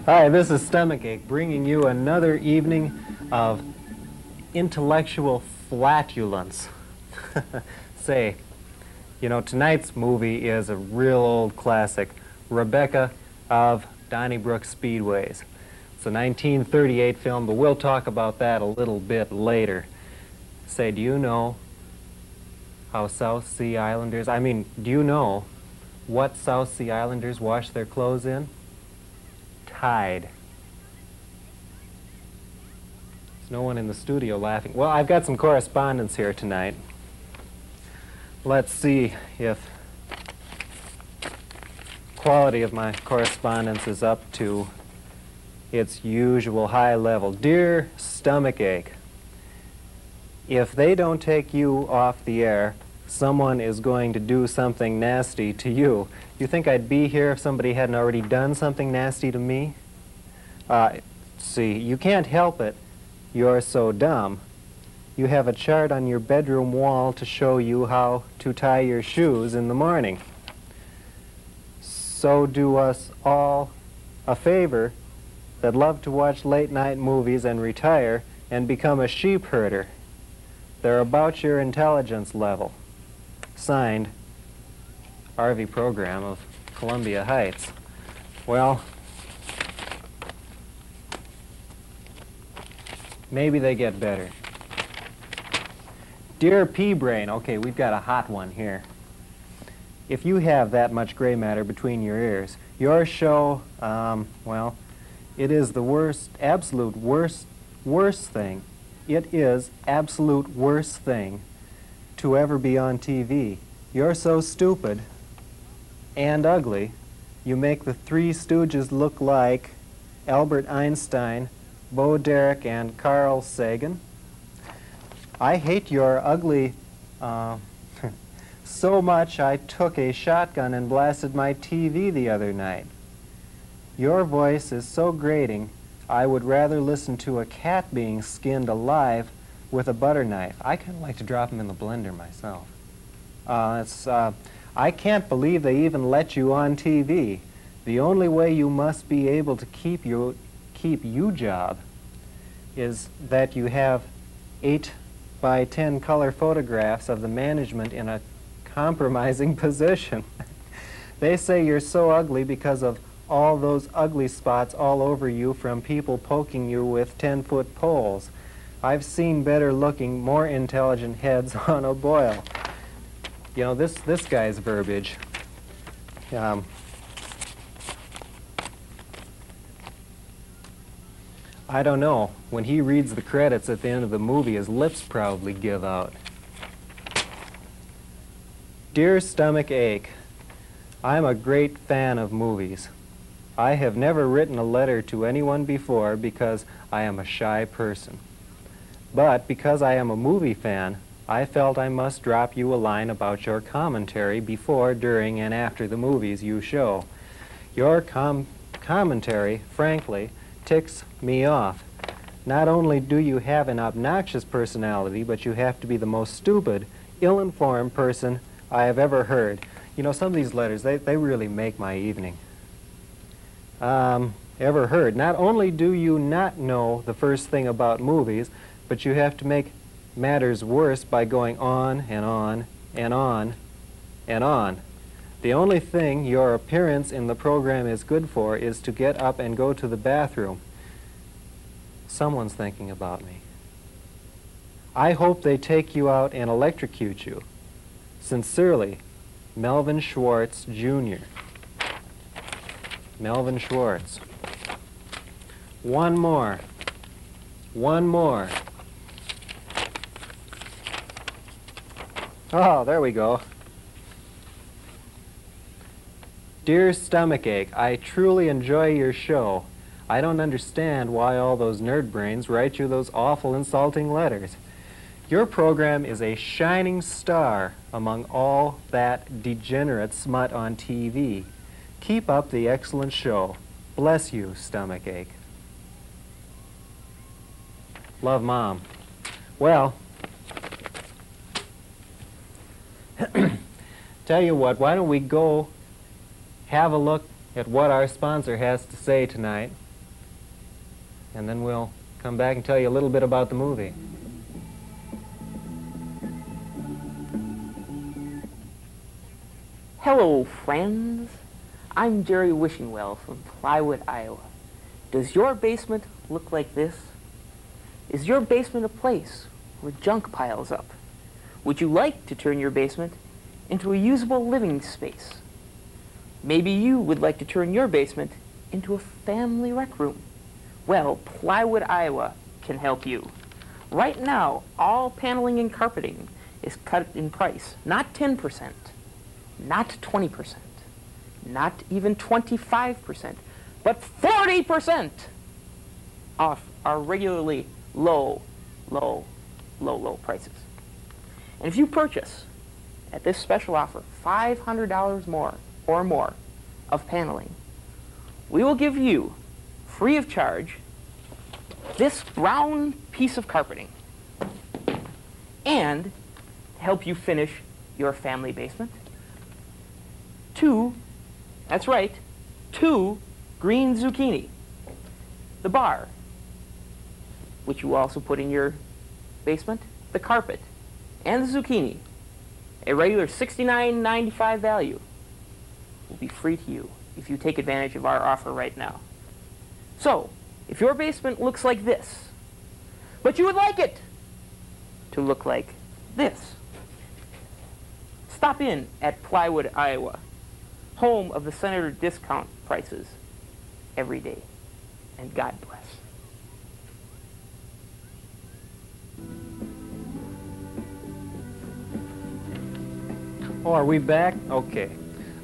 Hi, this is Stomachache, bringing you another evening of intellectual flatulence. Say, you know, tonight's movie is a real old classic, Rebecca of Donnybrook Speedways. It's a 1938 film, but we'll talk about that a little bit later. Say, do you know how South Sea Islanders, do you know what South Sea Islanders wash their clothes in? Tide. There's no one in the studio laughing. Well, I've got some correspondence here tonight. Let's see if quality of my correspondence is up to its usual high level. Dear Stomachache, if they don't take you off the air, someone is going to do something nasty to you. You think I'd be here if somebody hadn't already done something nasty to me? See, you can't help it. You're so dumb. You have a chart on your bedroom wall to show you how to tie your shoes in the morning. So do us all a favor that love to watch late-night movies and retire and become a sheep herder. They're about your intelligence level. Signed, RV Program of Columbia Heights. Well, maybe they get better. Dear P-Brain, okay, we've got a hot one here. If you have that much gray matter between your ears, your show, well, it is the worst, absolute worst thing. It is absolute worst thing to ever be on TV. You're so stupid and ugly, you make the Three Stooges look like Albert Einstein, Bo Derek, and Carl Sagan. I hate your ugly so much I took a shotgun and blasted my TV the other night. Your voice is so grating, I would rather listen to a cat being skinned alive with a butter knife. I kind of like to drop them in the blender myself. I can't believe they even let you on TV. The only way you must be able to keep you job is that you have 8 by 10 color photographs of the management in a compromising position. They say you're so ugly because of all those ugly spots all over you from people poking you with 10-foot poles. I've seen better looking, more intelligent heads on a boil. You know, this guy's verbiage. I don't know. When he reads the credits at the end of the movie, his lips probably give out. Dear Stomachache, I'm a great fan of movies. I have never written a letter to anyone before because I am a shy person. But because I am a movie fan, I felt I must drop you a line about your commentary before, during, and after the movies you show. Your commentary, frankly, ticks me off. Not only do you have an obnoxious personality, but you have to be the most stupid, ill-informed person I have ever heard. You know, some of these letters, they really make my evening. Ever heard. Not only do you not know the first thing about movies, but you have to make matters worse by going on and on and on and on. The only thing your appearance in the program is good for is to get up and go to the bathroom. Someone's thinking about me. I hope they take you out and electrocute you. Sincerely, Melvin Schwartz, Jr. Melvin Schwartz. One more. One more. Oh, there we go. Dear Stomachache, I truly enjoy your show. I don't understand why all those nerd brains write you those awful, insulting letters. Your program is a shining star among all that degenerate smut on TV. Keep up the excellent show. Bless you, Stomachache. Love, Mom. Well, tell you what, why don't we go have a look at what our sponsor has to say tonight, and then we'll come back and tell you a little bit about the movie. Hello, friends. I'm Jerry Wishingwell from Plywood, Iowa. Does your basement look like this? Is your basement a place where junk piles up? Would you like to turn your basement into a usable living space? Maybe you would like to turn your basement into a family rec room. Well, Plywood, Iowa can help you. Right now, all paneling and carpeting is cut in price, not 10%, not 20%, not even 25%, but 40% off our regularly low prices. And if you purchase at this special offer $500 more or more of paneling, we will give you, free of charge, this brown piece of carpeting and help you finish your family basement. That's right, 2 green zucchini. The bar, which you also put in your basement, the carpet, and the zucchini, a regular $69.95 value, will be free to you if you take advantage of our offer right now. So, if your basement looks like this, but you would like it to look like this, stop in at Plywood, Iowa, home of the Senator discount prices every day. And God bless. Oh, are we back? Okay.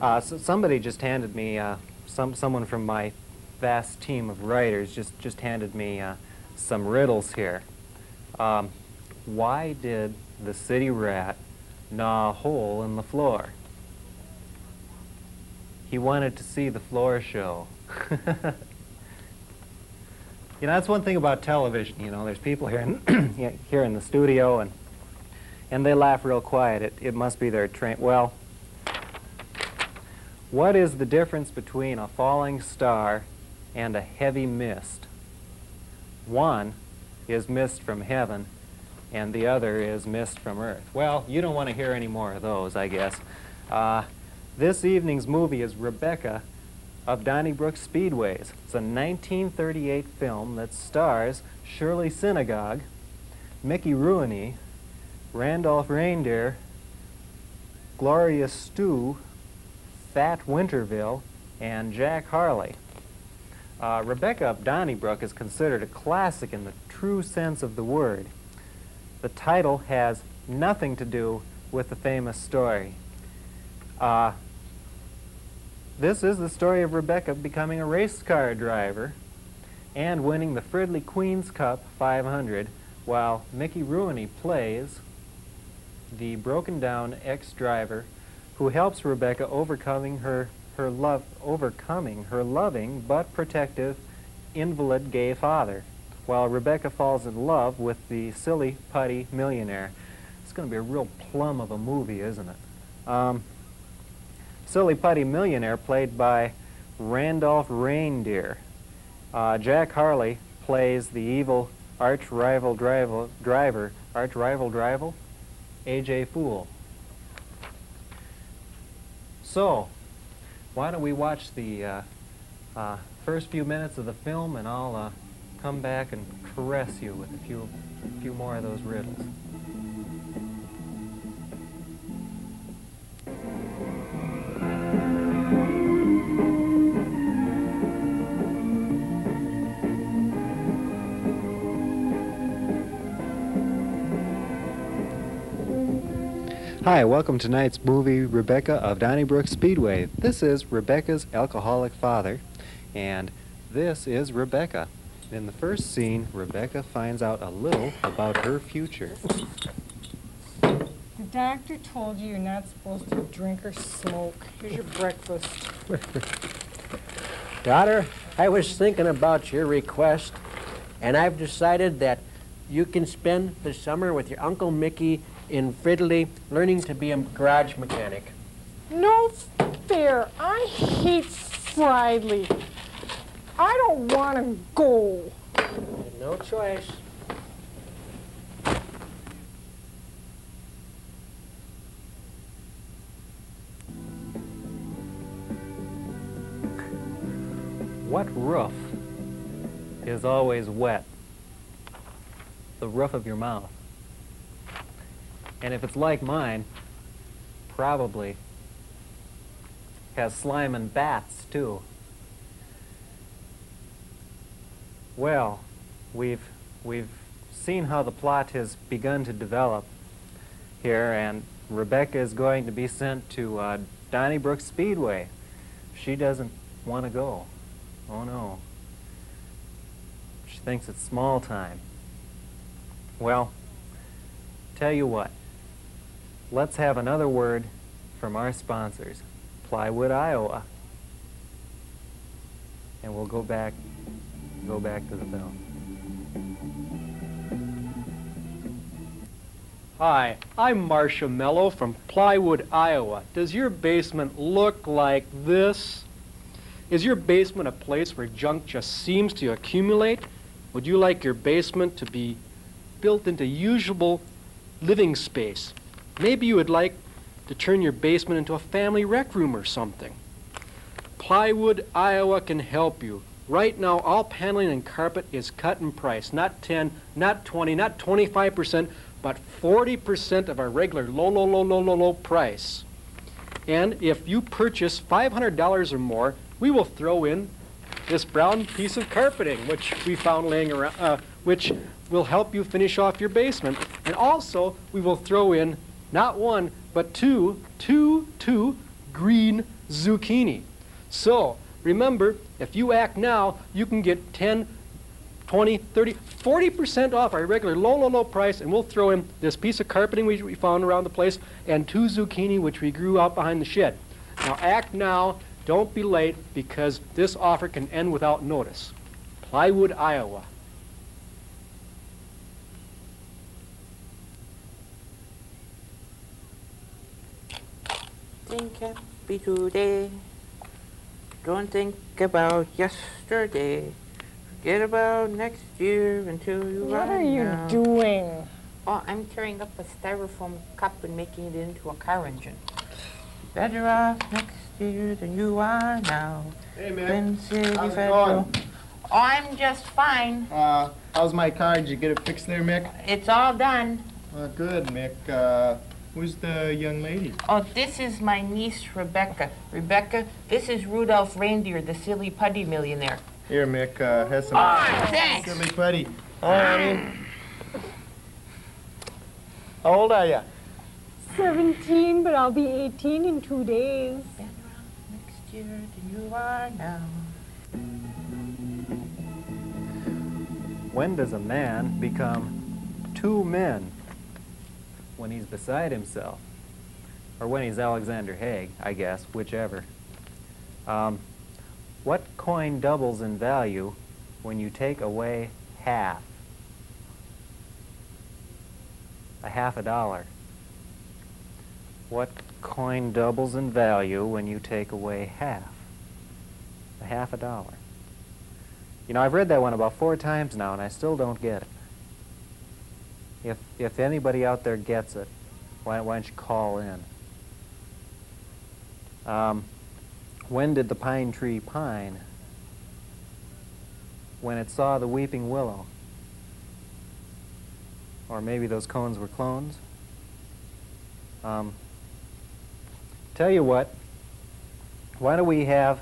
So somebody just handed me, someone from my vast team of writers just handed me some riddles here. Why did the city rat gnaw a hole in the floor? He wanted to see the floor show. You know, that's one thing about television. You know, there's people here in, here in the studio, and they laugh real quiet. It must be their train. Well, what is the difference between a falling star and a heavy mist? One is mist from heaven, and the other is mist from earth. Well, you don't want to hear any more of those, I guess. This evening's movie is Rebecca of Donnybrook Speedways. It's a 1938 film that stars Shirley Synagogue, Mickey Rooney, Randolph Reindeer, Gloria Stew, Fat Winterville, and Jack Harley. Rebecca of Donnybrook is considered a classic in the true sense of the word. The title has nothing to do with the famous story. This is the story of Rebecca becoming a race car driver and winning the Fried-ley Queen's Cup 500, while Mickey Rooney plays the broken-down ex-driver who helps Rebecca overcoming her loving but protective invalid gay father, while Rebecca falls in love with the silly putty millionaire. It's going to be a real plum of a movie, isn't it? Silly putty millionaire played by Randolph Reindeer. Jack Harley plays the evil arch-rival driver, A.J. Fool. So, why don't we watch the first few minutes of the film, and I'll come back and caress you with a few more of those riddles. Hi, welcome to tonight's movie, Rebecca of Donnybrook Speedway. This is Rebecca's alcoholic father, and this is Rebecca. In the first scene, Rebecca finds out a little about her future. The doctor told you you're not supposed to drink or smoke. Here's your breakfast. Daughter, I was thinking about your request, and I've decided that you can spend the summer with your Uncle Mickey in Fried-ley learning to be a garage mechanic. No fair. I hate Fried-ley. I don't want to go. Had no choice. What roof is always wet? The roof of your mouth. And if it's like mine, probably has slime and bats too. Well, we've seen how the plot has begun to develop here, and Rebecca is going to be sent to Donnybrook Speedway. She doesn't want to go. Oh no. She thinks it's small time. Well, tell you what. Let's have another word from our sponsors, Plywood, Iowa. And we'll go back to the film. Hi, I'm Marcia Mello from Plywood, Iowa. Does your basement look like this? Is your basement a place where junk just seems to accumulate? Would you like your basement to be built into usable living space? Maybe you would like to turn your basement into a family rec room or something. Plywood, Iowa can help you. Right now, all paneling and carpet is cut in price. Not 10, not 20, not 25%, but 40% of our regular low price. And if you purchase $500 or more, we will throw in this brown piece of carpeting, which we found laying around, which will help you finish off your basement. And also, we will throw in not one, but two green zucchini. So, remember, if you act now, you can get 10, 20, 30, 40% off our regular low price, and we'll throw in this piece of carpeting we found around the place and 2 zucchini which we grew out behind the shed. Now act now, don't be late, because this offer can end without notice. Plywood, Iowa. Think happy today. Don't think about yesterday. Forget about next year until you What are are you now. doing? Oh, I'm tearing up a styrofoam cup and making it into a car engine. Better off next year than you are now. Hey, man. Twin City How's it Federal. going? Oh, I'm just fine. How's my car? Did you get it fixed there, Mick? It's all done. Good, Mick. Who's the young lady? Oh, this is my niece, Rebecca. Rebecca, this is Rudolph Reindeer, the silly putty millionaire. Here, Mick, has some Thanks. silly putty. How old are you? 17, but I'll be 18 in 2 days. Better off next year than you are now. When does a man become 2 men? When he's beside himself. Or when he's Alexander Haig, I guess, whichever. What coin doubles in value when you take away half? A half a dollar. What coin doubles in value when you take away half? A half a dollar. You know, I've read that one about 4 times now, and I still don't get it. If anybody out there gets it, why don't you call in? When did the pine tree pine? When it saw the weeping willow. Or maybe those cones were clones. Tell you what, why don't we have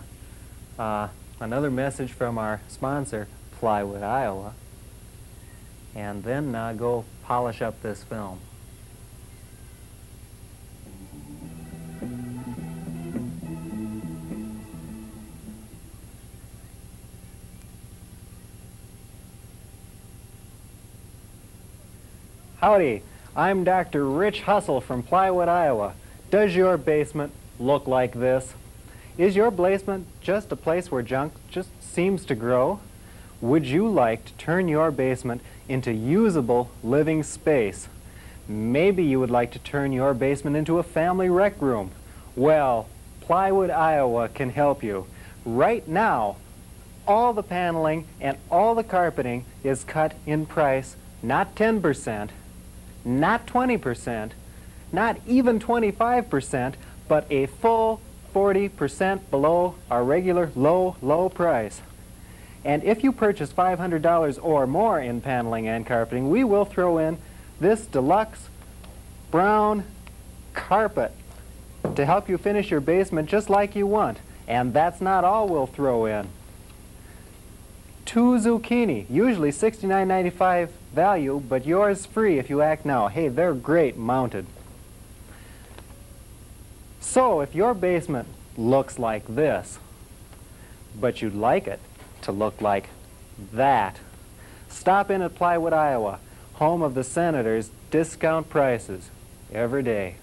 another message from our sponsor, Plywood, Iowa, and then go polish up this film. Howdy, I'm Dr. Rich Hustle from Plywood, Iowa. Does your basement look like this? Is your basement just a place where junk just seems to grow? Would you like to turn your basement into usable living space? Maybe you would like to turn your basement into a family rec room. Well, Plywood, Iowa can help you. Right now, all the paneling and all the carpeting is cut in price, not 10%, not 20%, not even 25%, but a full 40% below our regular low price. And if you purchase $500 or more in paneling and carpeting, we will throw in this deluxe brown carpet to help you finish your basement just like you want. And that's not all we'll throw in. 2 zucchini, usually $69.95 value, but yours free if you act now. Hey, they're great mounted. So if your basement looks like this, but you'd like it to look like that, stop in at Plywood, Iowa, home of the Senators' discount prices every day.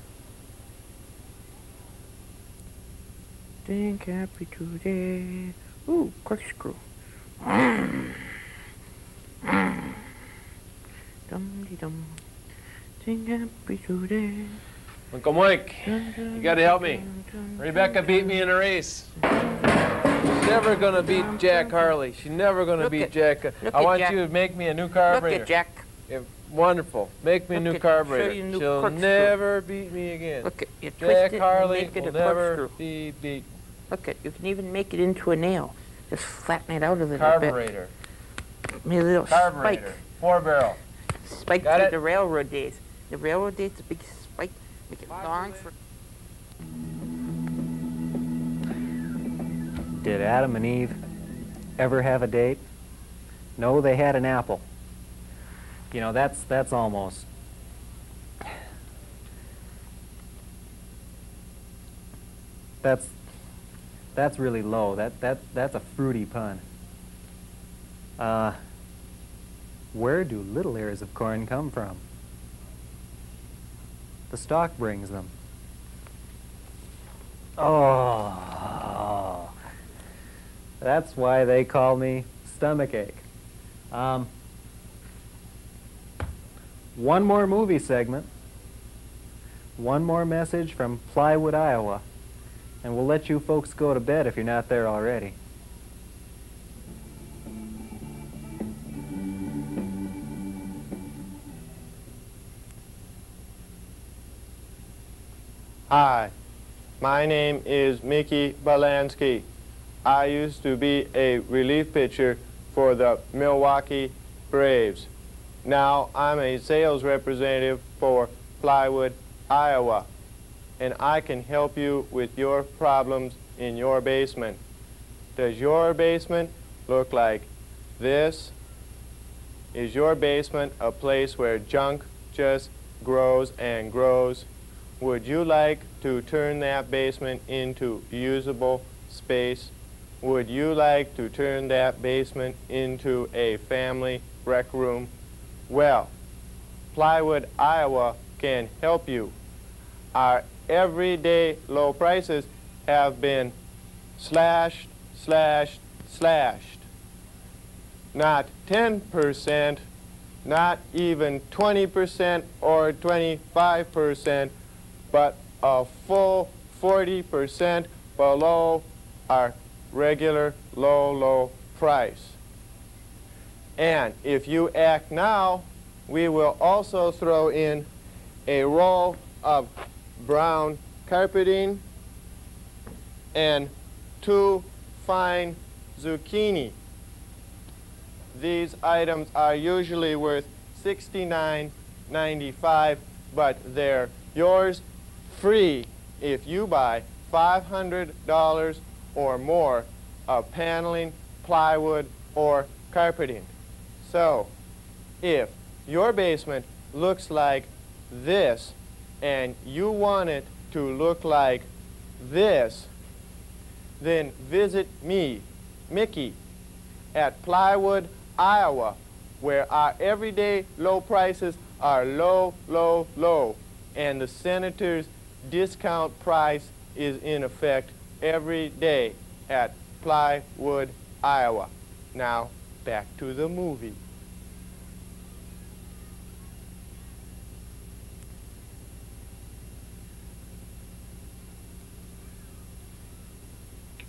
Think happy today. Ooh, corkscrew. Dum-de-dum. Think happy today. Uncle Mike, you gotta help me. Rebecca beat me in a race. She's never gonna beat Jack Harley. She's never gonna beat Jack. I want you to make me a new carburetor. Look at Jack. Yeah, wonderful. Make me a new carburetor. She'll never beat me again. Look at you. Jack Twist it Harley and make it will a never corkscrew. be beat. Look at you can even make it into a nail. Just flatten it out a little bit. Carburetor. Make a little Carburetor. 4-barrel. Spike Got like it? the railroad days. The railroad days, the big spike. Make it long for. Did Adam and Eve ever have a date? No, they had an apple. You know, that's almost. That's really low. That's a fruity pun. Where do little ears of corn come from? The stalk brings them. Oh, that's why they call me stomachache. One more movie segment, one more message from Plywood, Iowa, and we'll let you folks go to bed if you're not there already. Hi, my name is Mickey Balansky. I used to be a relief pitcher for the Milwaukee Braves. Now I'm a sales representative for Plywood, Iowa, and I can help you with your problems in your basement. Does your basement look like this? Is your basement a place where junk just grows and grows? Would you like to turn that basement into usable space? Would you like to turn that basement into a family rec room? Well, Plywood, Iowa can help you. Our everyday low prices have been slashed, slashed, slashed. Not 10%, not even 20% or 25%, but a full 40% below our regular low price. And if you act now, we will also throw in a roll of brown carpeting and 2 fine zucchini. These items are usually worth $69.95, but they're yours free if you buy $500 or more of paneling, plywood, or carpeting. So, if your basement looks like this and you want it to look like this, then visit me, Mickey, at Plywood, Iowa, where our everyday low prices are low, and the Senator's discount price is in effect every day at Plywood, Iowa. Now, back to the movie.